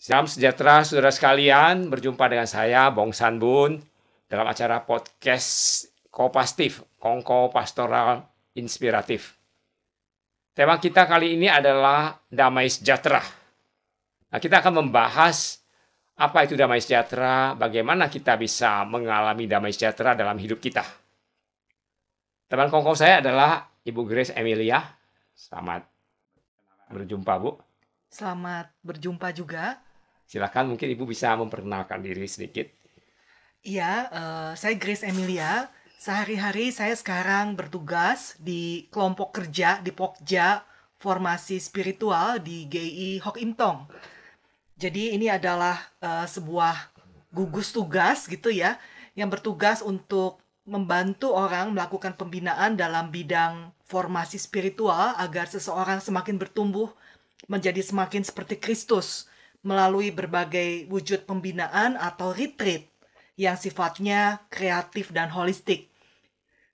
Salam sejahtera saudara sekalian, berjumpa dengan saya Bong Sanbun dalam acara podcast Kopastif, Kongko Pastoral Inspiratif. Tema kita kali ini adalah damai sejahtera. Nah, kita akan membahas apa itu damai sejahtera, bagaimana kita bisa mengalami damai sejahtera dalam hidup kita. Teman kongko saya adalah Ibu Grace Emilia. Selamat berjumpa, Bu. Selamat berjumpa juga. Silakan, mungkin Ibu bisa memperkenalkan diri sedikit. Iya, saya Grace Emilia. Sehari-hari saya sekarang bertugas di kelompok kerja di Pokja Formasi Spiritual di GI Hock Im Tong. Jadi ini adalah sebuah gugus tugas gitu ya, yang bertugas untuk membantu orang melakukan pembinaan dalam bidang formasi spiritual agar seseorang semakin bertumbuh menjadi semakin seperti Kristus melalui berbagai wujud pembinaan atau retreat yang sifatnya kreatif dan holistik.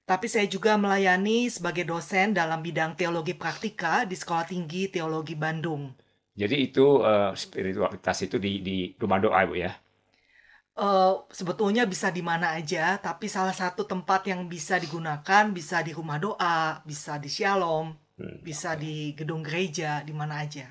Tapi saya juga melayani sebagai dosen dalam bidang teologi praktika di Sekolah Tinggi Teologi Bandung. Jadi itu spiritualitas itu di rumah doa, Bu ya? Sebetulnya bisa di mana aja, tapi salah satu tempat yang bisa digunakan bisa di rumah doa, bisa di Shalom, bisa di gedung gereja, di mana aja.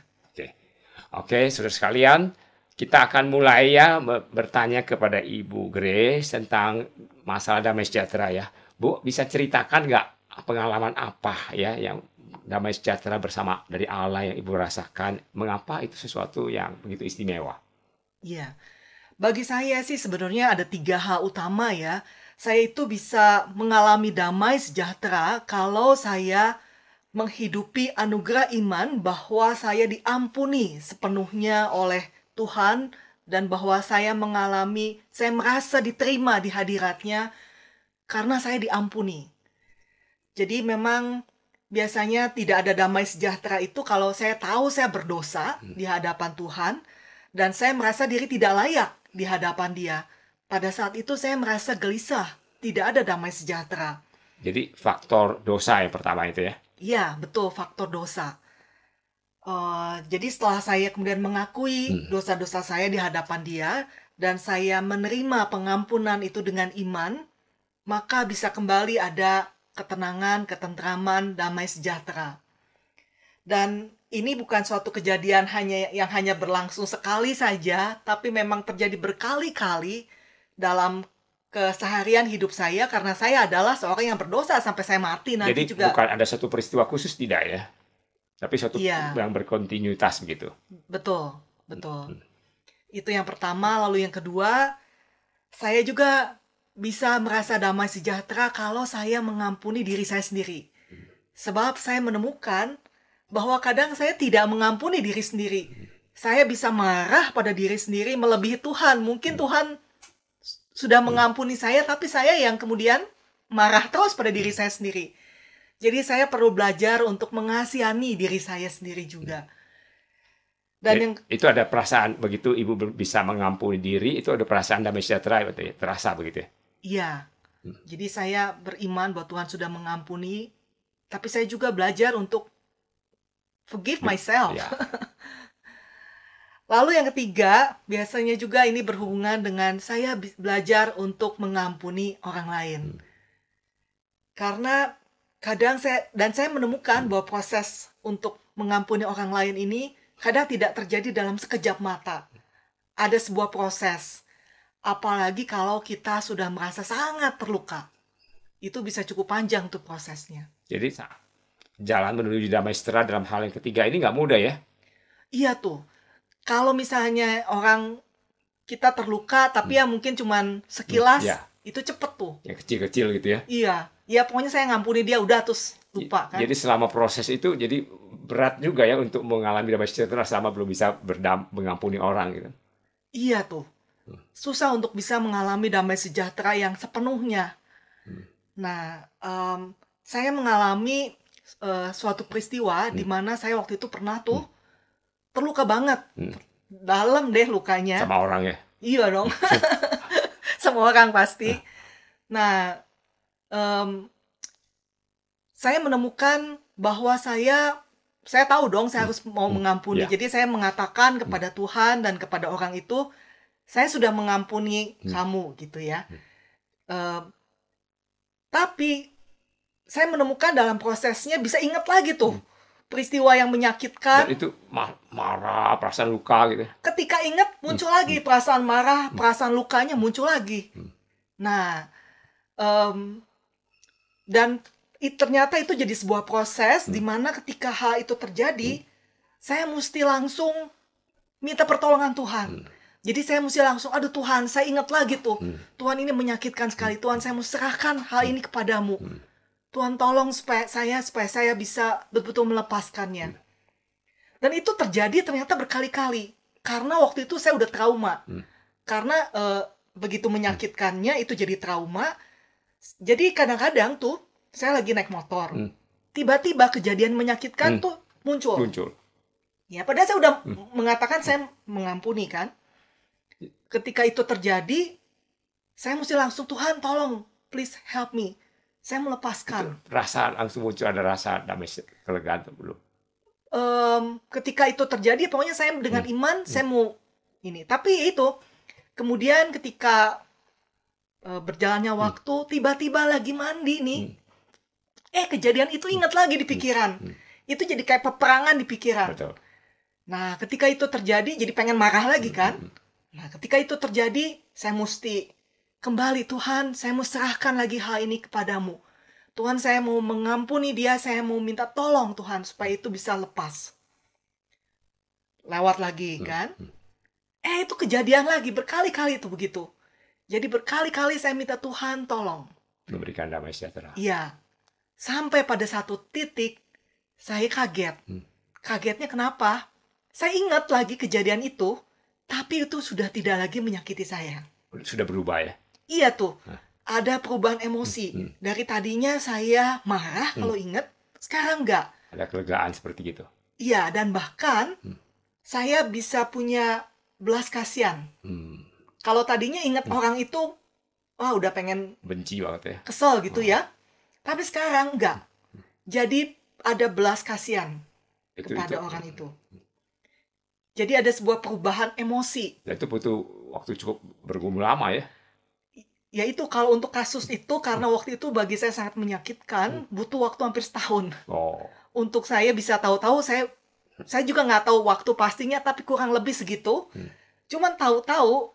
Oke, saudara sekalian, kita akan mulai ya bertanya kepada Ibu Grace tentang masalah damai sejahtera ya. Bu, bisa ceritakan nggak pengalaman apa ya yang damai sejahtera bersama dari Allah yang Ibu rasakan? Mengapa itu sesuatu yang begitu istimewa? Iya, bagi saya sih sebenarnya ada 3 hal utama ya. Saya itu bisa mengalami damai sejahtera kalau saya menghidupi anugerah iman bahwa saya diampuni sepenuhnya oleh Tuhan dan bahwa saya merasa diterima di hadiratnya karena saya diampuni. Jadi memang biasanya tidak ada damai sejahtera itu kalau saya tahu saya berdosa di hadapan Tuhan dan saya merasa diri tidak layak di hadapan Dia. Pada saat itu saya merasa gelisah, tidak ada damai sejahtera. Jadi faktor dosa yang pertama itu ya? Iya, betul, faktor dosa. Jadi setelah saya kemudian mengakui dosa-dosa saya di hadapan Dia dan saya menerima pengampunan itu dengan iman, maka bisa kembali ada ketenangan, ketentraman, damai sejahtera. Dan ini bukan suatu kejadian yang hanya berlangsung sekali saja, tapi memang terjadi berkali-kali dalam keseharian hidup saya karena saya adalah seorang yang berdosa sampai saya mati nanti. Jadi juga. Bukan ada satu peristiwa khusus, tidak ya? Tapi suatu yang berkontinuitas begitu. Betul. Itu yang pertama. Lalu yang kedua, saya juga bisa merasa damai sejahtera kalau saya mengampuni diri saya sendiri. Sebab saya menemukan bahwa kadang saya tidak mengampuni diri sendiri. Saya bisa marah pada diri sendiri melebihi Tuhan. Mungkin Tuhan sudah mengampuni saya, tapi saya yang kemudian marah terus pada diri saya sendiri. Jadi saya perlu belajar untuk mengasihani diri saya sendiri juga. Dan itu ada perasaan begitu Ibu bisa mengampuni diri, itu ada perasaan damai sejahtera, terasa begitu ya? Iya. Jadi saya beriman bahwa Tuhan sudah mengampuni, tapi saya juga belajar untuk forgive myself. Ya. Lalu yang ketiga, biasanya juga ini berhubungan dengan saya belajar untuk mengampuni orang lain. Karena kadang saya menemukan bahwa proses untuk mengampuni orang lain ini kadang tidak terjadi dalam sekejap mata. Ada sebuah proses. Apalagi kalau kita sudah merasa sangat terluka. Itu bisa cukup panjang tuh prosesnya. Jadi jalan menuju damai sejahtera dalam hal yang ketiga ini nggak mudah ya? Iya tuh. Kalau misalnya kita terluka tapi ya mungkin cuman sekilas, itu cepet tuh. Yang kecil-kecil gitu ya? Iya, pokoknya saya ngampuni dia udah terus lupa kan. Jadi selama proses itu jadi berat juga ya untuk mengalami damai sejahtera selama belum bisa mengampuni orang gitu. Iya tuh. Susah untuk bisa mengalami damai sejahtera yang sepenuhnya. Nah, saya mengalami suatu peristiwa di mana saya waktu itu pernah tuh terluka banget. Dalam deh lukanya. Sama orang ya? Iya dong. Sama orang pasti. Nah, saya menemukan bahwa saya saya tahu dong saya harus mau mengampuni. Ya. Jadi saya mengatakan kepada Tuhan dan kepada orang itu, saya sudah mengampuni kamu gitu ya. Tapi saya menemukan dalam prosesnya bisa ingat lagi tuh peristiwa yang menyakitkan. Dan itu marah, perasaan luka gitu. Ketika ingat muncul lagi perasaan marah, perasaan lukanya muncul lagi. Nah, dan ternyata itu jadi sebuah proses di mana ketika hal itu terjadi, saya mesti langsung minta pertolongan Tuhan. Jadi saya mesti langsung, aduh Tuhan, saya ingat lagi tuh, Tuhan ini menyakitkan sekali, Tuhan saya mau serahkan hal ini kepadamu. Tuhan tolong supaya saya bisa betul-betul melepaskannya. Dan itu terjadi ternyata berkali-kali. Karena waktu itu saya udah trauma. Karena begitu menyakitkannya itu jadi trauma. Jadi kadang-kadang tuh saya lagi naik motor. Tiba-tiba kejadian menyakitkan tuh muncul. Ya, padahal saya udah mengatakan saya mengampuni kan. Ketika itu terjadi, saya mesti langsung, Tuhan tolong, please help me. Saya melepaskan. Itu rasa langsung muncul, ada rasa damai, kelegaan atau belum? Ketika itu terjadi, pokoknya saya dengan iman, saya mau ini. Tapi itu, kemudian ketika berjalannya waktu, tiba-tiba lagi mandi nih. Kejadian itu ingat lagi di pikiran. Itu jadi kayak peperangan di pikiran. Betul. Nah, ketika itu terjadi, jadi pengen marah lagi kan. Nah, ketika itu terjadi, saya mesti kembali, Tuhan, saya mau serahkan lagi hal ini kepadamu. Tuhan, saya mau mengampuni dia, saya mau minta tolong Tuhan, supaya itu bisa lepas. Lewat lagi, kan? Itu kejadian lagi, berkali-kali itu begitu. Jadi berkali-kali saya minta Tuhan tolong. Memberikan damai sejahtera. Iya. Sampai pada satu titik, saya kaget. Kagetnya kenapa? Saya ingat lagi kejadian itu, tapi itu sudah tidak lagi menyakiti saya. Sudah berubah ya? Iya tuh, ada perubahan emosi. Dari tadinya saya marah kalau inget, sekarang enggak. Ada kelegaan seperti gitu. Iya, dan bahkan saya bisa punya belas kasihan. Kalau tadinya inget orang itu, wah udah pengen benci banget ya. Kesel gitu ya. Tapi sekarang enggak. Jadi ada belas kasihan kepada orang itu. Jadi ada sebuah perubahan emosi. Dan itu butuh waktu cukup bergumul lama ya? Ya itu kalau untuk kasus itu, karena waktu itu bagi saya sangat menyakitkan, butuh waktu hampir setahun. Untuk saya bisa tahu-tahu, saya juga nggak tahu waktu pastinya, tapi kurang lebih segitu. Cuman tahu-tahu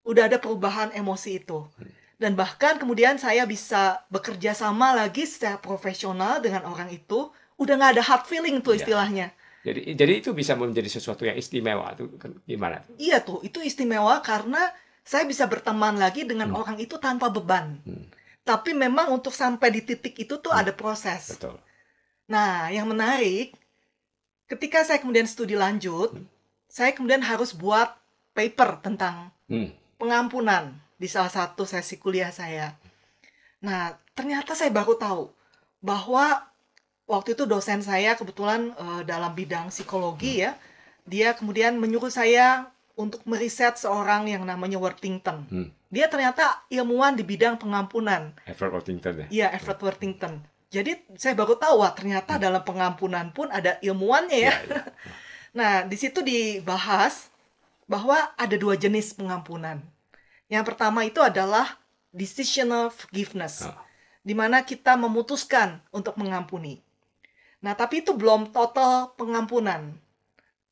udah ada perubahan emosi itu. Dan bahkan kemudian saya bisa bekerja sama lagi secara profesional dengan orang itu. Udah nggak ada hard feeling tuh istilahnya. Jadi itu bisa menjadi sesuatu yang istimewa. Itu gimana? Iya tuh, itu istimewa karena saya bisa berteman lagi dengan orang itu tanpa beban. Tapi memang untuk sampai di titik itu tuh ada proses. Betul. Nah, yang menarik, ketika saya kemudian studi lanjut, saya kemudian harus buat paper tentang pengampunan di salah satu sesi kuliah saya. Nah, ternyata saya baru tahu bahwa waktu itu dosen saya kebetulan dalam bidang psikologi ya, dia kemudian menyuruh saya untuk meriset seorang yang namanya Worthington. Dia ternyata ilmuwan di bidang pengampunan. Everett Worthington ya? Iya, Everett Worthington. Jadi saya baru tahu, wah ternyata dalam pengampunan pun ada ilmuwannya ya. Nah, di situ dibahas bahwa ada dua jenis pengampunan. Yang pertama itu adalah decisional forgiveness, di mana kita memutuskan untuk mengampuni. Nah, tapi itu belum total pengampunan.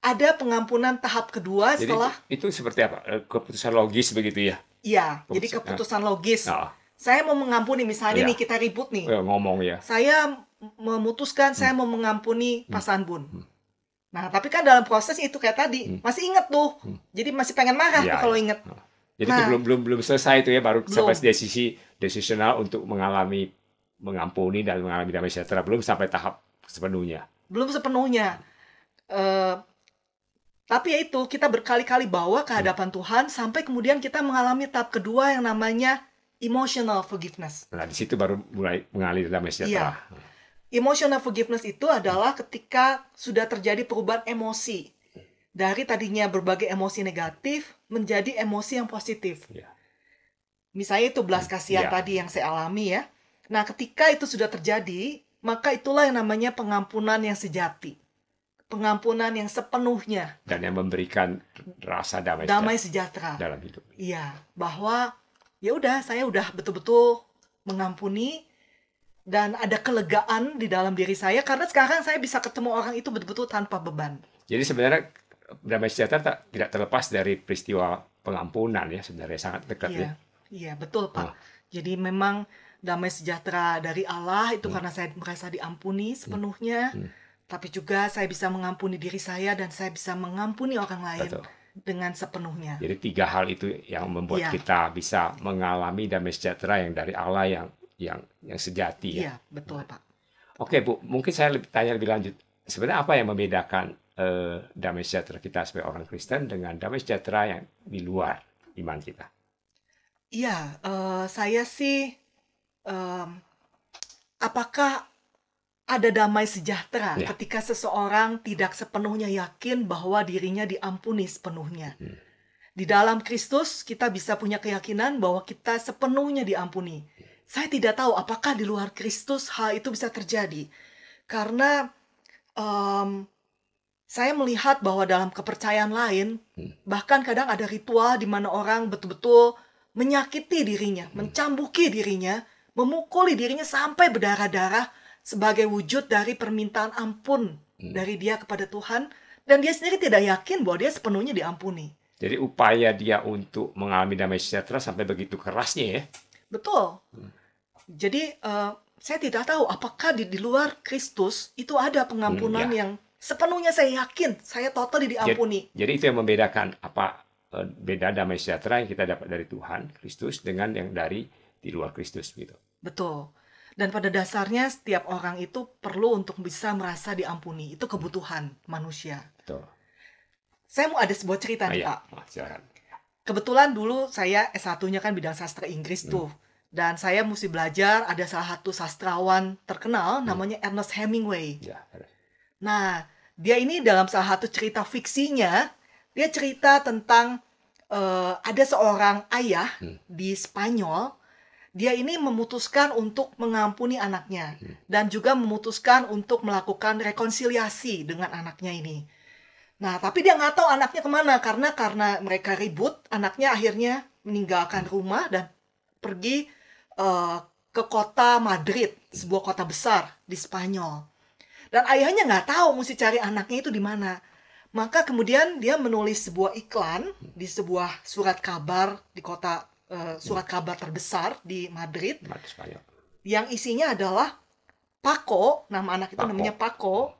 Ada pengampunan tahap kedua setelah... Jadi itu seperti apa? Keputusan logis begitu ya? Iya, jadi keputusan logis. Saya mau mengampuni, misalnya nih kita ribut nih. Ngomong ya. Saya memutuskan saya mau mengampuni Pak Sanbun. Nah, tapi kan dalam proses itu kayak tadi, masih inget tuh. Jadi masih pengen marah tuh kalau inget. Jadi itu belum selesai itu ya, baru sampai sisi decisional untuk mengampuni dan mengalami damai sejahtera. Belum sampai tahap sepenuhnya. Belum sepenuhnya. Tapi ya itu, kita berkali-kali bawa ke hadapan Tuhan sampai kemudian kita mengalami tahap kedua yang namanya emotional forgiveness. Nah, di situ baru mulai mengalir damai sejahtera. Emotional forgiveness itu adalah ketika sudah terjadi perubahan emosi. Dari tadinya berbagai emosi negatif menjadi emosi yang positif. Misalnya itu belas kasihan tadi yang saya alami ya. Nah, ketika itu sudah terjadi, maka itulah yang namanya pengampunan yang sejati. pengampunan yang sepenuhnya, dan yang memberikan rasa damai sejahtera dalam hidup. Iya, bahwa ya udah, saya udah betul-betul mengampuni dan ada kelegaan di dalam diri saya karena sekarang saya bisa ketemu orang itu betul-betul tanpa beban. Jadi sebenarnya damai sejahtera tidak terlepas dari peristiwa pengampunan ya, sebenarnya sangat dekat ya. Iya, betul Pak. Jadi memang damai sejahtera dari Allah itu karena saya merasa diampuni sepenuhnya, tapi juga saya bisa mengampuni diri saya dan saya bisa mengampuni orang lain. Betul. Dengan sepenuhnya. Jadi 3 hal itu yang membuat kita bisa mengalami damai sejahtera yang dari Allah yang sejati ya. Iya, betul Pak. Oke Bu, mungkin saya tanya lebih lanjut. Sebenarnya apa yang membedakan damai sejahtera kita sebagai orang Kristen dengan damai sejahtera yang di luar iman kita? Iya, saya sih apakah ada damai sejahtera ketika seseorang tidak sepenuhnya yakin bahwa dirinya diampuni sepenuhnya. Di dalam Kristus kita bisa punya keyakinan bahwa kita sepenuhnya diampuni. Saya tidak tahu apakah di luar Kristus hal itu bisa terjadi. Karena saya melihat bahwa dalam kepercayaan lain, bahkan kadang ada ritual di mana orang betul-betul menyakiti dirinya, mencambuki dirinya, memukuli dirinya sampai berdarah-darah, sebagai wujud dari permintaan ampun dari dia kepada Tuhan, dan dia sendiri tidak yakin bahwa dia sepenuhnya diampuni. Jadi upaya dia untuk mengalami damai sejahtera sampai begitu kerasnya ya? Betul. Jadi saya tidak tahu apakah di luar Kristus itu ada pengampunan yang sepenuhnya saya yakin, saya total diampuni. Jadi itu yang membedakan apa beda damai sejahtera yang kita dapat dari Tuhan Kristus dengan yang dari di luar Kristus gitu. Betul. Dan pada dasarnya setiap orang itu perlu untuk bisa merasa diampuni. Itu kebutuhan manusia. Betul. Saya mau ada sebuah cerita nih Pak. Silakan. Kebetulan dulu saya S1-nya kan bidang sastra Inggris tuh. Dan saya mesti belajar, ada salah satu sastrawan terkenal namanya Ernest Hemingway. Nah, dia ini dalam salah satu cerita fiksinya, dia cerita tentang ada seorang ayah di Spanyol. Dia ini memutuskan untuk mengampuni anaknya dan juga memutuskan untuk melakukan rekonsiliasi dengan anaknya ini. Nah, tapi dia nggak tahu anaknya kemana karena mereka ribut, anaknya akhirnya meninggalkan rumah dan pergi ke kota Madrid, sebuah kota besar di Spanyol. Dan ayahnya nggak tahu mesti cari anaknya itu di mana. Maka kemudian dia menulis sebuah iklan di sebuah surat kabar di kota surat kabar terbesar di Madrid, yang isinya adalah Paco, nama anak itu namanya Paco,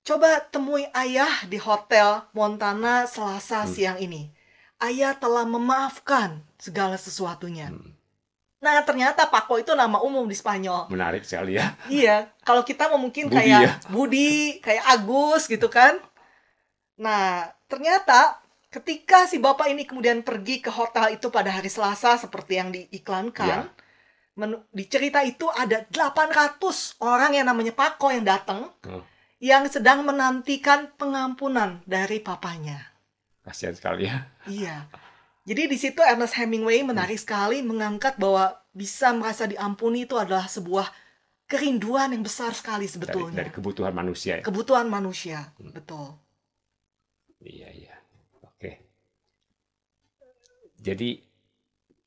coba temui ayah di Hotel Montana Selasa siang ini. Ayah telah memaafkan segala sesuatunya. Nah, ternyata Paco itu nama umum di Spanyol. Menarik sekali ya. Iya, kalau kita mungkin Budi, kayak Budi, kayak Agus gitu kan. Nah, ternyata ketika si bapak ini kemudian pergi ke hotel itu pada hari Selasa seperti yang diiklankan, di cerita itu ada 800 orang yang namanya Paco yang datang, yang sedang menantikan pengampunan dari papanya. Kasihan sekali ya. Iya. Jadi di situ Ernest Hemingway menarik sekali mengangkat bahwa bisa merasa diampuni itu adalah sebuah kerinduan yang besar sekali sebetulnya. Dari kebutuhan manusia. Kebutuhan manusia, betul. Iya. Jadi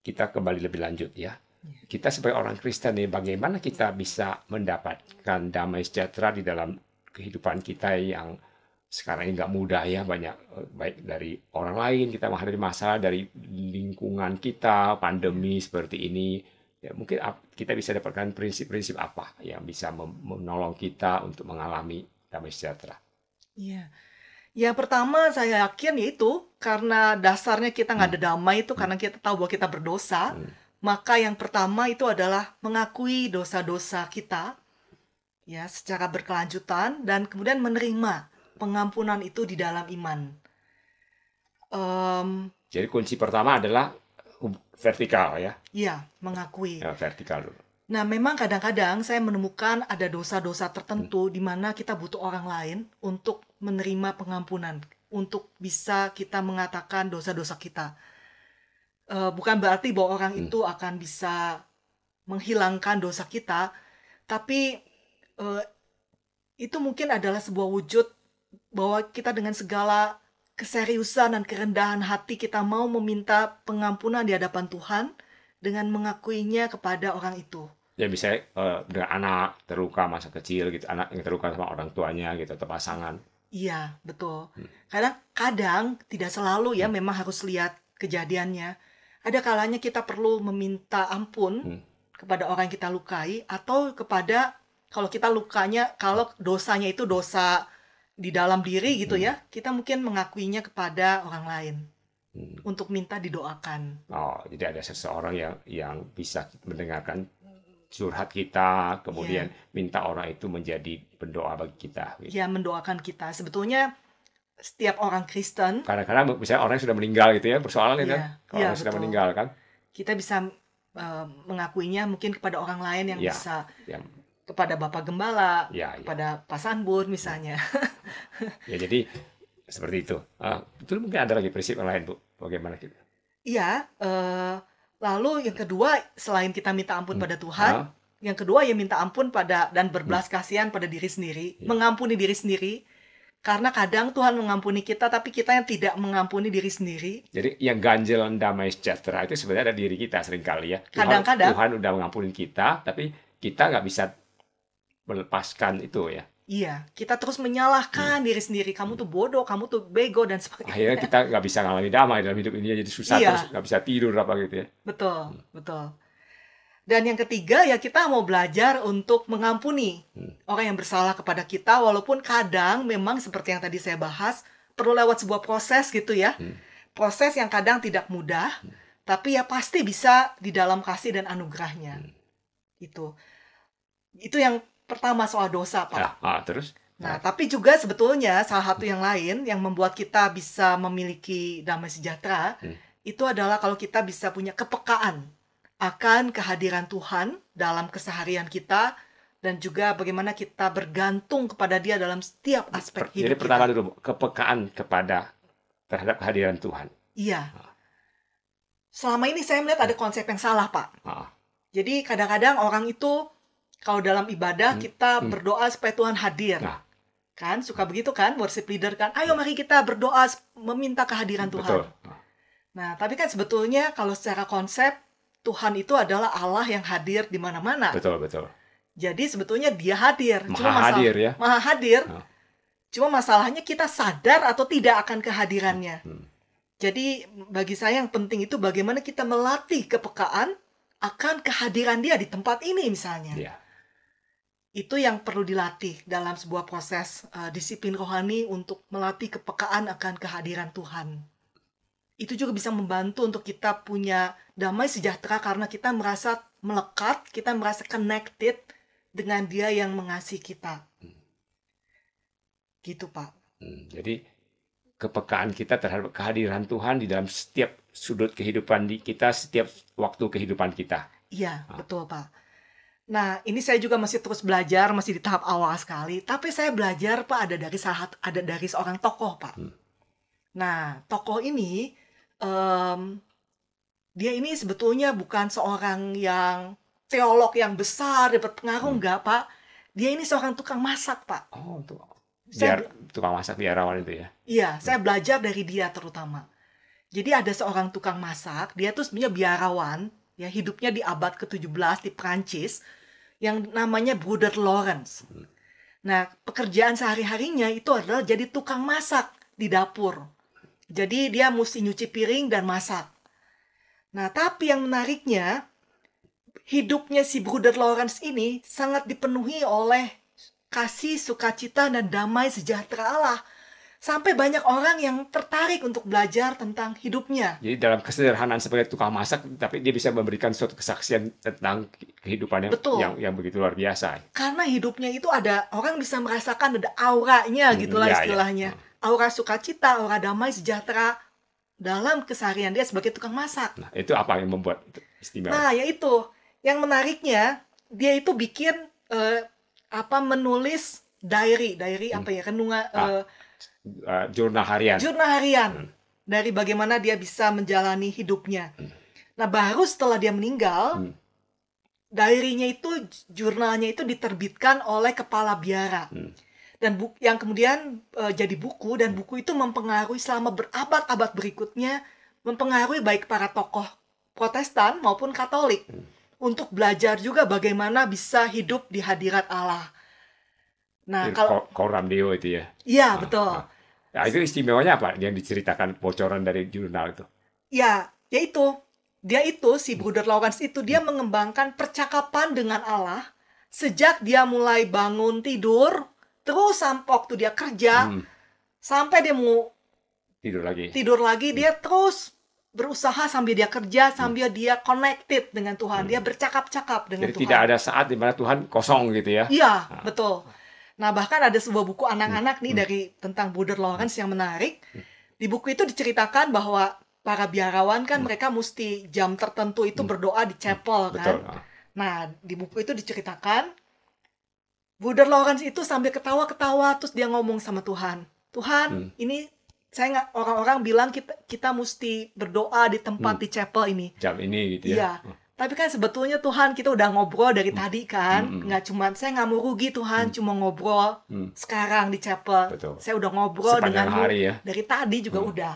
kita kembali lebih lanjut ya. Kita sebagai orang Kristen nih, bagaimana kita bisa mendapatkan damai sejahtera di dalam kehidupan kita yang sekarang ini nggak mudah ya, banyak baik dari orang lain kita menghadapi masalah, dari lingkungan kita, pandemi seperti ini. Ya, mungkin kita bisa dapatkan prinsip-prinsip apa yang bisa menolong kita untuk mengalami damai sejahtera. Iya. Yang pertama saya yakin yaitu karena dasarnya kita nggak ada damai itu karena kita tahu bahwa kita berdosa. Maka yang pertama itu adalah mengakui dosa-dosa kita ya secara berkelanjutan dan kemudian menerima pengampunan itu di dalam iman. Jadi kunci pertama adalah vertikal ya. Iya, mengakui. Ya, vertikal dulu. Nah, memang kadang-kadang saya menemukan ada dosa-dosa tertentu di mana kita butuh orang lain untuk menerima pengampunan, untuk bisa kita mengatakan dosa-dosa kita. Bukan berarti bahwa orang itu akan bisa menghilangkan dosa kita, tapi itu mungkin adalah sebuah wujud bahwa kita dengan segala keseriusan dan kerendahan hati kita mau meminta pengampunan di hadapan Tuhan dengan mengakuinya kepada orang itu. Ya bisa dengan anak terluka masa kecil gitu, anak yang terluka sama orang tuanya gitu atau pasangan. Iya, betul. Kadang tidak selalu ya memang harus lihat kejadiannya. Ada kalanya kita perlu meminta ampun kepada orang yang kita lukai, atau kepada, kalau kita lukanya, kalau dosanya itu dosa di dalam diri gitu ya, kita mungkin mengakuinya kepada orang lain untuk minta didoakan. Oh, jadi ada seseorang yang bisa mendengarkan curhat kita, kemudian minta orang itu menjadi pendoa bagi kita. Gitu. Ya, mendoakan kita. Sebetulnya setiap orang Kristen, kadang-kadang misalnya orang yang sudah meninggal gitu ya, persoalan itu kan, kalau orang sudah betul. meninggal kan, kita bisa mengakuinya mungkin kepada orang lain yang bisa, kepada Bapak Gembala, kepada Pak Sanbun misalnya. Ya, jadi seperti itu. Betul, mungkin ada lagi prinsip yang lain, Bu, bagaimana gitu? Iya, lalu yang kedua, selain kita minta ampun pada Tuhan, yang kedua ya minta ampun pada dan berbelas kasihan pada diri sendiri, mengampuni diri sendiri. Karena kadang Tuhan mengampuni kita, tapi kita yang tidak mengampuni diri sendiri. Jadi yang ganjil dan damai sejahtera itu sebenarnya ada diri kita seringkali ya. Kadang-kadang Tuhan udah mengampuni kita, tapi kita nggak bisa melepaskan itu ya. Iya, kita terus menyalahkan diri sendiri. Kamu tuh bodoh, kamu tuh bego, dan sebagainya. Akhirnya kita nggak bisa ngalami damai dalam hidup ini, jadi susah terus, nggak bisa tidur apa gitu ya. Betul, betul. Dan yang ketiga ya kita mau belajar untuk mengampuni orang yang bersalah kepada kita, walaupun kadang memang seperti yang tadi saya bahas, perlu lewat sebuah proses gitu ya. Proses yang kadang tidak mudah, tapi ya pasti bisa di dalam kasih dan anugerahnya. Itu yang pertama soal dosa, Pak. Terus? Nah, tapi juga sebetulnya salah satu yang lain yang membuat kita bisa memiliki damai sejahtera, itu adalah kalau kita bisa punya kepekaan akan kehadiran Tuhan dalam keseharian kita, dan juga bagaimana kita bergantung kepada Dia dalam setiap aspek hidup kita. Jadi pertama dulu, kepekaan terhadap kehadiran Tuhan. Iya. Selama ini saya melihat ada konsep yang salah, Pak. Jadi kadang-kadang orang itu, kalau dalam ibadah kita berdoa supaya Tuhan hadir. Kan, suka begitu kan, worship leader kan, ayo mari kita berdoa meminta kehadiran Tuhan. Betul. Nah, tapi kan sebetulnya kalau secara konsep, Tuhan itu adalah Allah yang hadir di mana-mana. Betul, betul. Jadi sebetulnya Dia hadir. Hadir ya. Maha hadir. Cuma masalahnya kita sadar atau tidak akan kehadirannya. Jadi bagi saya yang penting itu bagaimana kita melatih kepekaan akan kehadiran Dia di tempat ini misalnya. Iya. Itu yang perlu dilatih dalam sebuah proses disiplin rohani untuk melatih kepekaan akan kehadiran Tuhan. Itu juga bisa membantu untuk kita punya damai sejahtera karena kita merasa melekat, kita merasa connected dengan Dia yang mengasihi kita. Gitu, Pak. Jadi kepekaan kita terhadap kehadiran Tuhan di dalam setiap sudut kehidupan kita, setiap waktu kehidupan kita. Iya, betul, Pak. Nah, ini saya juga masih terus belajar, masih di tahap awal sekali. Tapi saya belajar, Pak, ada dari seorang tokoh, Pak. Nah, tokoh ini dia ini sebetulnya bukan seorang yang teolog yang besar, dia berpengaruh, enggak, Pak. Dia ini seorang tukang masak, Pak. Oh, tukang masak biarawan itu ya? Iya, saya belajar dari dia terutama. Jadi ada seorang tukang masak, dia tuh sebenarnya biarawan, ya, hidupnya di abad ke-17 di Prancis, yang namanya Bruder Lawrence. Nah, pekerjaan sehari-harinya itu adalah jadi tukang masak di dapur. Jadi dia mesti nyuci piring dan masak. Nah, tapi yang menariknya, hidupnya si Bruder Lawrence ini sangat dipenuhi oleh kasih, sukacita, dan damai sejahtera Allah. Sampai banyak orang yang tertarik untuk belajar tentang hidupnya. Jadi dalam kesederhanaan sebagai tukang masak, tapi dia bisa memberikan suatu kesaksian tentang kehidupan yang begitu luar biasa. Karena hidupnya itu ada, orang bisa merasakan ada auranya, gitulah istilahnya. Aura sukacita, aura damai sejahtera dalam keseharian dia sebagai tukang masak. Nah, itu apa yang membuat itu istimewa? Nah, yaitu yang menariknya, dia itu bikin menulis diary apa ya, jurnal harian. Jurnal harian dari bagaimana dia bisa menjalani hidupnya. Nah, baru setelah dia meninggal, diary-nya itu, jurnalnya itu diterbitkan oleh kepala biara. Dan yang kemudian jadi buku, dan buku itu mempengaruhi selama berabad-abad berikutnya, mempengaruhi baik para tokoh Protestan maupun Katolik untuk belajar juga bagaimana bisa hidup di hadirat Allah. Nah, kalau Coram Deo itu ya. iya, betul. Nah, itu istimewanya apa yang diceritakan bocoran dari jurnal itu? Ya, yaitu dia itu si Bruder Lawrence itu dia mengembangkan percakapan dengan Allah sejak dia mulai bangun tidur, terus sampai waktu dia kerja, sampai dia mau tidur lagi, dia terus berusaha sambil dia kerja, sambil dia connected dengan Tuhan, dia bercakap-cakap dengan Jadi Tuhan. tidak ada saat di mana Tuhan kosong gitu ya? Iya, betul. Nah, bahkan ada sebuah buku anak-anak nih dari tentang Bruder Lawrence yang menarik. Di buku itu diceritakan bahwa para biarawan kan mereka mesti jam tertentu itu berdoa di chapel kan. Betul. Nah, di buku itu diceritakan Bruder Lawrence itu sambil ketawa-ketawa terus dia ngomong sama Tuhan. Tuhan, ini saya nggak, orang-orang bilang kita mesti berdoa di tempat di chapel ini. Jam ini gitu ya. Iya. Tapi kan sebetulnya Tuhan, kita udah ngobrol dari tadi kan. Nggak cuman, saya nggak mau rugi Tuhan, cuma ngobrol sekarang di chapel. Betul. Saya udah ngobrol Sepanjang denganmu hari ya. dari tadi juga udah.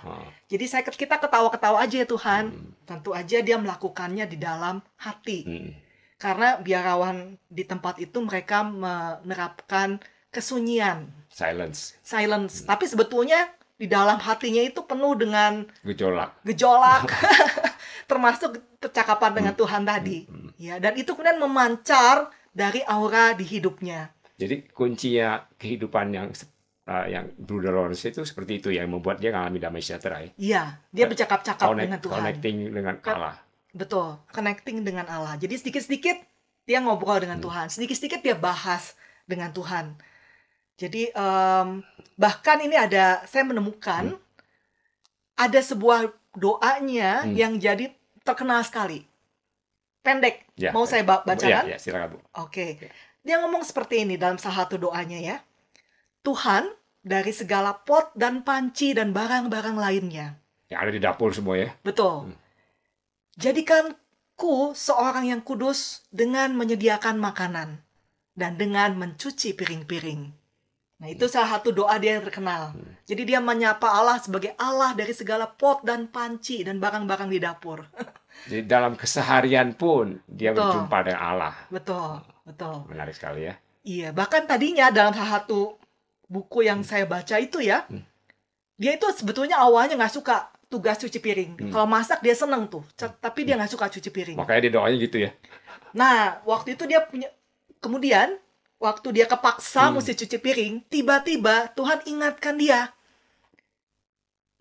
Jadi kita ketawa-ketawa aja ya Tuhan. Tentu aja dia melakukannya di dalam hati. Karena biarawan di tempat itu mereka menerapkan kesunyian. Silence. Tapi sebetulnya di dalam hatinya itu penuh dengan Gejolak. termasuk percakapan dengan Tuhan tadi. Ya, dan itu kemudian memancar dari aura di hidupnya. Jadi kuncinya kehidupan yang Bruder Lawrence itu seperti itu yang membuat dia mengalami damai sejahtera ya. Iya, dia bercakap-cakap dengan Tuhan. Connecting dengan Allah. Betul, connecting dengan Allah. Jadi sedikit-sedikit dia ngobrol dengan Tuhan, sedikit-sedikit dia bahas dengan Tuhan. Jadi bahkan ini saya menemukan ada sebuah doanya yang jadi terkenal sekali. Pendek, mau saya bacakan? Ya, silakan Bu. Oke. Dia ngomong seperti ini dalam salah satu doanya ya. Tuhan, dari segala pot dan panci dan barang-barang lainnya. Yang ada di dapur semua ya. Betul. Jadikanku seorang yang kudus dengan menyediakan makanan dan dengan mencuci piring-piring. Nah, itu salah satu doa dia yang terkenal. Jadi dia menyapa Allah sebagai Allah dari segala pot dan panci dan barang-barang di dapur. Jadi dalam keseharian pun dia berjumpa dengan Allah. Betul. Menarik sekali ya. Iya, bahkan tadinya dalam salah satu buku yang saya baca itu ya, dia itu sebetulnya awalnya nggak suka tugas cuci piring. Kalau masak dia seneng tuh, tapi dia nggak suka cuci piring. Makanya dia doanya gitu ya. Nah, waktu itu dia punya, kemudian waktu dia kepaksa mesti cuci piring, tiba-tiba Tuhan ingatkan dia,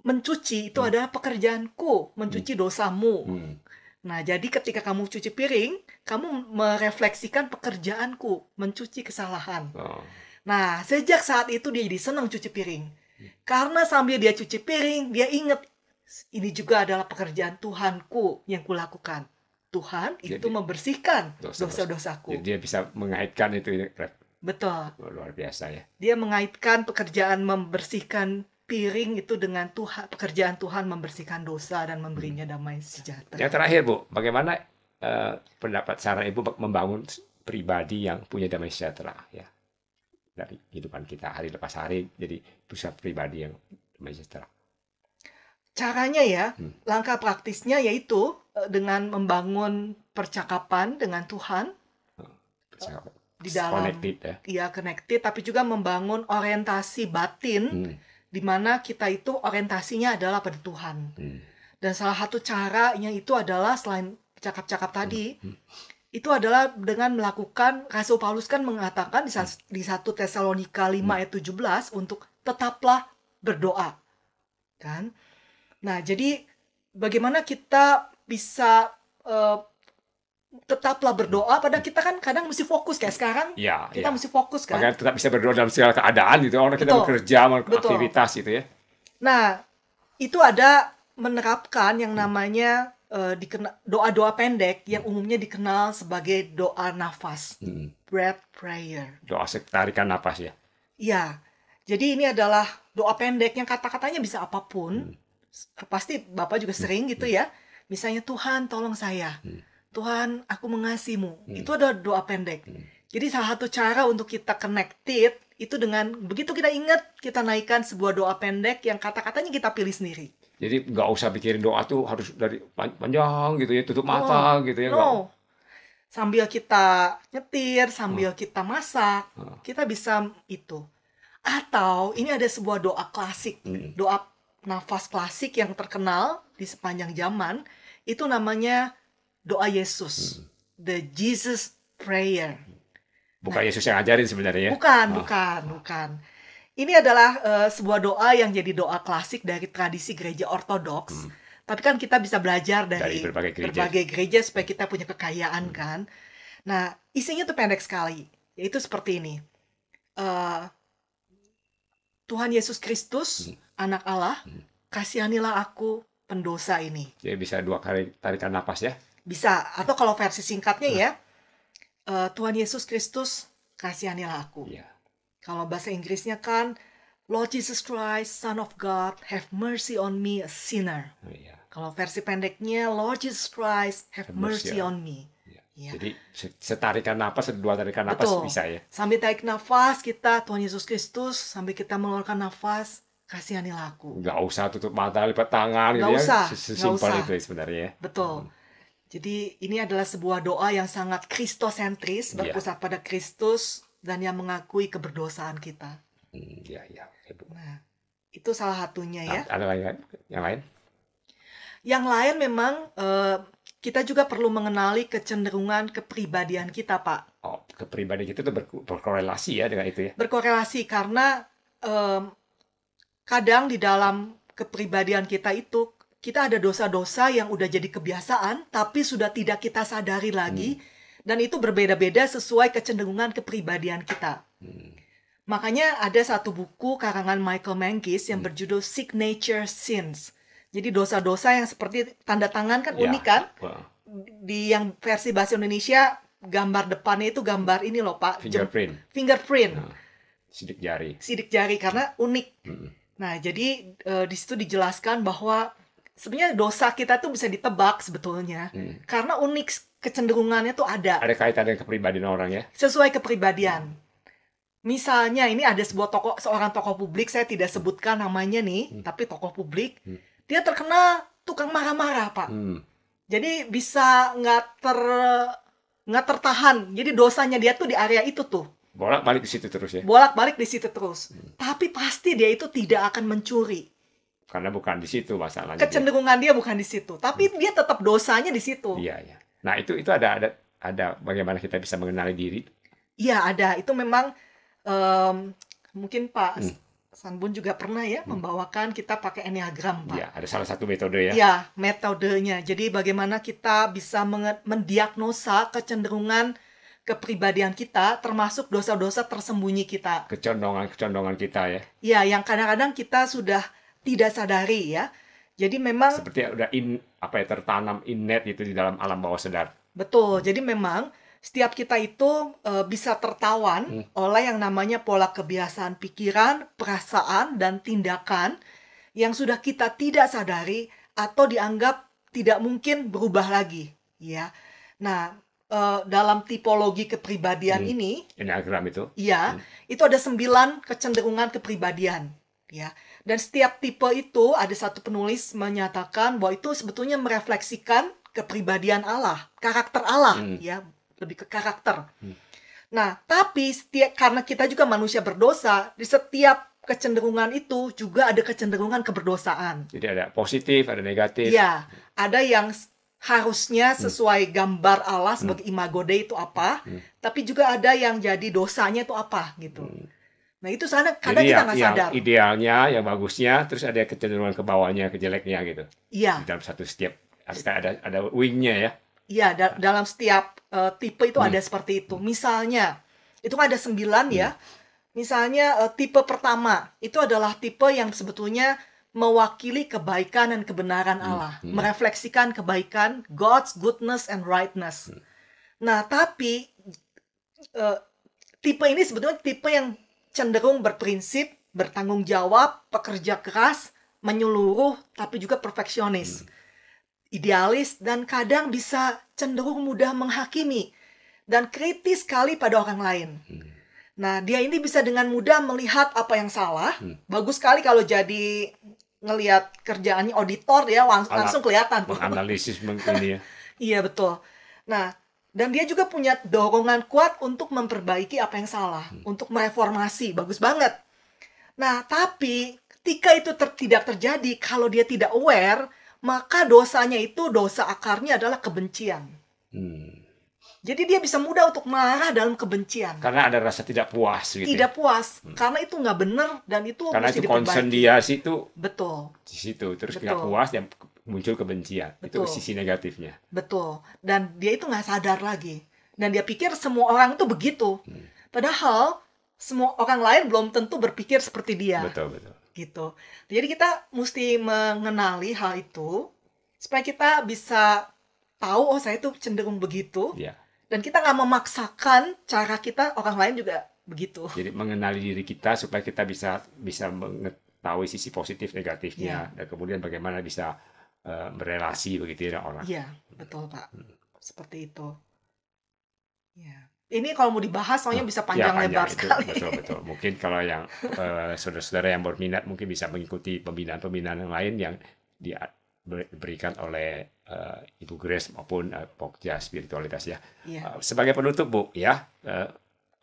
mencuci itu adalah pekerjaanku, mencuci dosamu. Nah, jadi ketika kamu cuci piring, kamu merefleksikan pekerjaanku, mencuci kesalahan. Nah, sejak saat itu dia jadi senang cuci piring. Karena sambil dia cuci piring, dia ingat, ini juga adalah pekerjaan Tuhanku yang kulakukan. Tuhan itu membersihkan dosa-dosaku. Jadi dia bisa mengaitkan itu. Betul. Luar biasa ya. Dia mengaitkan pekerjaan membersihkan piring itu dengan Tuhan, pekerjaan Tuhan membersihkan dosa dan memberinya damai sejahtera. Yang terakhir Bu, bagaimana pendapat saran Ibu membangun pribadi yang punya damai sejahtera ya dari kehidupan kita hari lepas hari, jadi bisa pribadi yang damai sejahtera. Caranya ya, langkah praktisnya yaitu dengan membangun percakapan dengan Tuhan di dalam connected ya. Iya, connected, tapi juga membangun orientasi batin di mana kita itu orientasinya adalah pada Tuhan. Dan salah satu caranya itu adalah selain cakap-cakap tadi, itu adalah dengan melakukan, Rasul Paulus kan mengatakan di 1 Tesalonika 5 ayat 17 untuk tetaplah berdoa. Kan? Nah, jadi bagaimana kita bisa tetaplah berdoa, padahal kita kan kadang mesti fokus kayak sekarang. Kita mesti fokus kan. Makanya tetap bisa berdoa dalam segala keadaan gitu. Orang kita bekerja, aktivitas gitu ya. Nah, itu ada menerapkan yang namanya doa-doa pendek yang umumnya dikenal sebagai doa nafas, breath prayer. Doa tarikan nafas ya. Iya. Jadi ini adalah doa pendek yang kata-katanya bisa apapun. Pasti Bapak juga sering gitu ya. Misalnya, Tuhan tolong saya. Tuhan, aku mengasihimu. Itu adalah doa pendek. Jadi salah satu cara untuk kita connected Itu dengan begitu kita ingat, kita naikkan sebuah doa pendek yang kata-katanya kita pilih sendiri. Jadi nggak usah pikirin doa tuh harus dari panjang gitu ya, tutup mata gitu ya. Nggak. No. Sambil kita nyetir, sambil kita masak, kita bisa itu. Atau ini ada sebuah doa klasik, doa nafas klasik yang terkenal di sepanjang zaman, itu namanya doa Yesus, the Jesus Prayer. Bukan Yesus yang ngajarin sebenarnya ya? Bukan. Ini adalah sebuah doa yang jadi doa klasik dari tradisi gereja ortodoks. Tapi kan kita bisa belajar dari berbagai gereja supaya kita punya kekayaan kan. Nah, isinya tuh pendek sekali. Yaitu seperti ini. Tuhan Yesus Kristus, anak Allah, kasihanilah aku pendosa ini. Jadi bisa 2 kali tarikan napas ya? Bisa. Atau kalau versi singkatnya ya, Tuhan Yesus Kristus, kasihanilah aku. Iya. Kalau bahasa Inggrisnya kan, Lord Jesus Christ, Son of God, have mercy on me, a sinner. Iya. Kalau versi pendeknya, Lord Jesus Christ, have mercy on me. Ya. Jadi setarikan napas, 2 tarikan napas bisa ya. Sambil tarik nafas kita, Tuhan Yesus Kristus, sambil kita mengeluarkan nafas, kasihanilah aku. Nggak usah tutup mata, lipat tangan gitu ya. Sesimpel itu sebenarnya ya. Betul. Jadi ini adalah sebuah doa yang sangat kristosentris, berpusat pada Kristus, dan yang mengakui keberdosaan kita. Iya. Nah, itu salah satunya ya. Ada lagi yang lain? Yang lain memang kita juga perlu mengenali kecenderungan kepribadian kita, Pak. Oh, kepribadian kita itu berkorelasi ya dengan itu ya? Berkorelasi karena kadang di dalam kepribadian kita itu, kita ada dosa-dosa yang udah jadi kebiasaan, tapi sudah tidak kita sadari lagi, dan itu berbeda-beda sesuai kecenderungan kepribadian kita. Makanya ada satu buku karangan Michael Menkes yang berjudul Signature Sins. Jadi dosa-dosa yang seperti tanda tangan kan unik kan? Di yang versi bahasa Indonesia, gambar depannya itu gambar ini loh Pak. Fingerprint. Sidik jari karena unik. Nah, jadi di situ dijelaskan bahwa sebenarnya dosa kita tuh bisa ditebak sebetulnya. Karena unik kecenderungannya tuh ada. Ada kaitan dengan kepribadian orang ya? Sesuai kepribadian. Misalnya ini ada seorang tokoh publik, saya tidak sebutkan namanya nih, tapi tokoh publik. Dia terkenal tukang marah-marah, Pak. Jadi bisa nggak tertahan. Jadi dosanya dia tuh di area itu tuh. Bolak-balik di situ terus ya? Bolak-balik di situ terus. Tapi pasti dia itu tidak akan mencuri. Karena bukan di situ masalahnya. Kecenderungan dia bukan di situ. Tapi dia tetap dosanya di situ. Iya. Nah, itu ada bagaimana kita bisa mengenali diri? Iya, ada. Itu memang mungkin Pak Sanbun juga pernah ya membawakan kita pakai Enneagram, Pak. Iya, ada salah satu metode ya. Iya, metodenya. Jadi bagaimana kita bisa mendiagnosa kecenderungan kepribadian kita, termasuk dosa-dosa tersembunyi kita. Kecondongan kita ya. Iya, yang kadang-kadang kita sudah tidak sadari ya. Jadi memang seperti udah tertanam innate itu di dalam alam bawah sadar. Betul. Jadi memang setiap kita itu bisa tertawan oleh yang namanya pola kebiasaan pikiran, perasaan, dan tindakan yang sudah kita tidak sadari atau dianggap tidak mungkin berubah lagi. Ya. Nah, dalam tipologi kepribadian ini, Enneagram itu, itu ada 9 kecenderungan kepribadian. Ya. Dan setiap tipe itu ada satu penulis menyatakan bahwa itu sebetulnya merefleksikan kepribadian Allah, karakter Allah, ya. Lebih ke karakter. Nah, tapi karena kita juga manusia berdosa, di setiap kecenderungan itu juga ada kecenderungan keberdosaan. Jadi ada positif, ada negatif. Ya, ada yang harusnya sesuai gambar Allah sebagai imago Dei itu apa, tapi juga ada yang jadi dosanya itu apa gitu. Nah, itu kadang kita nggak sadar. Yang idealnya, yang bagusnya, terus ada kecenderungan ke bawahnya, ke jeleknya gitu. Iya. Di dalam setiap ada wingnya ya. Iya, dalam setiap tipe itu ada seperti itu. Misalnya, itu kan ada 9 ya. Misalnya tipe pertama, itu adalah tipe yang sebetulnya mewakili kebaikan dan kebenaran Allah. Merefleksikan kebaikan, God's goodness and rightness. Nah, tapi tipe ini sebetulnya tipe yang cenderung berprinsip, bertanggung jawab, pekerja keras, menyeluruh, tapi juga perfeksionis. Idealis, dan kadang bisa cenderung mudah menghakimi dan kritis sekali pada orang lain. Nah, dia ini bisa dengan mudah melihat apa yang salah. Bagus sekali kalau jadi ngelihat kerjaannya auditor ya, langsung kelihatan tuh. Menganalisis ini ya. Iya, betul. Nah, dan dia juga punya dorongan kuat untuk memperbaiki apa yang salah, untuk mereformasi. Bagus banget. Nah, tapi ketika itu tidak terjadi, kalau dia tidak aware, maka dosanya itu, dosa akarnya adalah kebencian. Jadi dia bisa mudah untuk marah dalam kebencian. Karena ada rasa tidak puas gitu. Tidak puas, karena itu nggak benar dan itu karena mesti itu diperbaiki. concern dia situ. Betul. Di situ terus Betul. nggak puas dan muncul kebencian. Betul. Itu sisi negatifnya. Betul. Dan dia itu nggak sadar lagi. Dan dia pikir semua orang itu begitu. Padahal semua orang lain belum tentu berpikir seperti dia. Betul. Gitu. Jadi kita mesti mengenali hal itu supaya kita bisa tahu, oh saya itu cenderung begitu. Ya. Dan kita nggak memaksakan cara kita, orang lain juga begitu. Jadi mengenali diri kita supaya kita bisa mengetahui sisi positif negatifnya. Dan kemudian bagaimana bisa berelasi begitu dengan orang. Iya, betul Pak. Seperti itu. Ya. Ini kalau mau dibahas soalnya bisa panjang lebar sekali. Betul. Mungkin kalau yang saudara-saudara yang berminat mungkin bisa mengikuti pembinaan-pembinaan yang lain yang diberikan oleh Ibu Grace maupun Pokja Spiritualitas ya. Sebagai penutup Bu ya,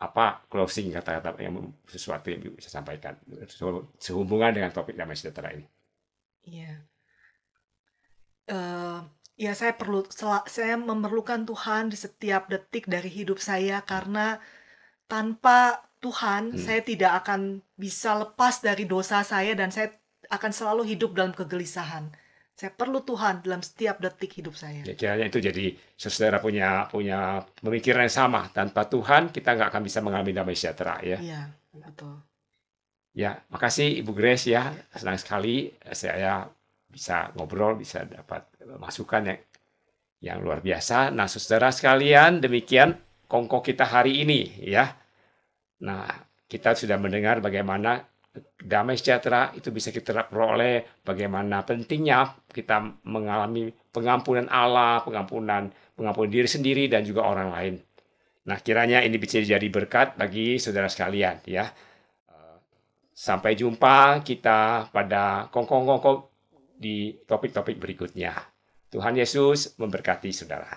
apa closing kata-kata yang sesuatu yang bisa sampaikan sehubungan dengan topik damai sejahtera ini? Iya. Ya saya memerlukan Tuhan di setiap detik dari hidup saya, karena tanpa Tuhan saya tidak akan bisa lepas dari dosa saya dan saya akan selalu hidup dalam kegelisahan. Saya perlu Tuhan dalam setiap detik hidup saya. Ya, kiranya itu jadi saudara punya pemikiran yang sama. Tanpa Tuhan kita nggak akan bisa mengalami damai sejahtera ya. Iya, betul. Ya, makasih Ibu Grace ya. Senang sekali saya bisa ngobrol, bisa dapat masukan yang luar biasa. Nah, saudara sekalian, demikian kongko kita hari ini ya. Nah, kita sudah mendengar bagaimana damai sejahtera itu bisa kita peroleh, bagaimana pentingnya kita mengalami pengampunan Allah, pengampunan diri sendiri dan juga orang lain. Nah, kiranya ini bisa jadi berkat bagi saudara sekalian ya. Sampai jumpa kita pada kongko-kongko di topik-topik berikutnya. Tuhan Yesus memberkati saudara.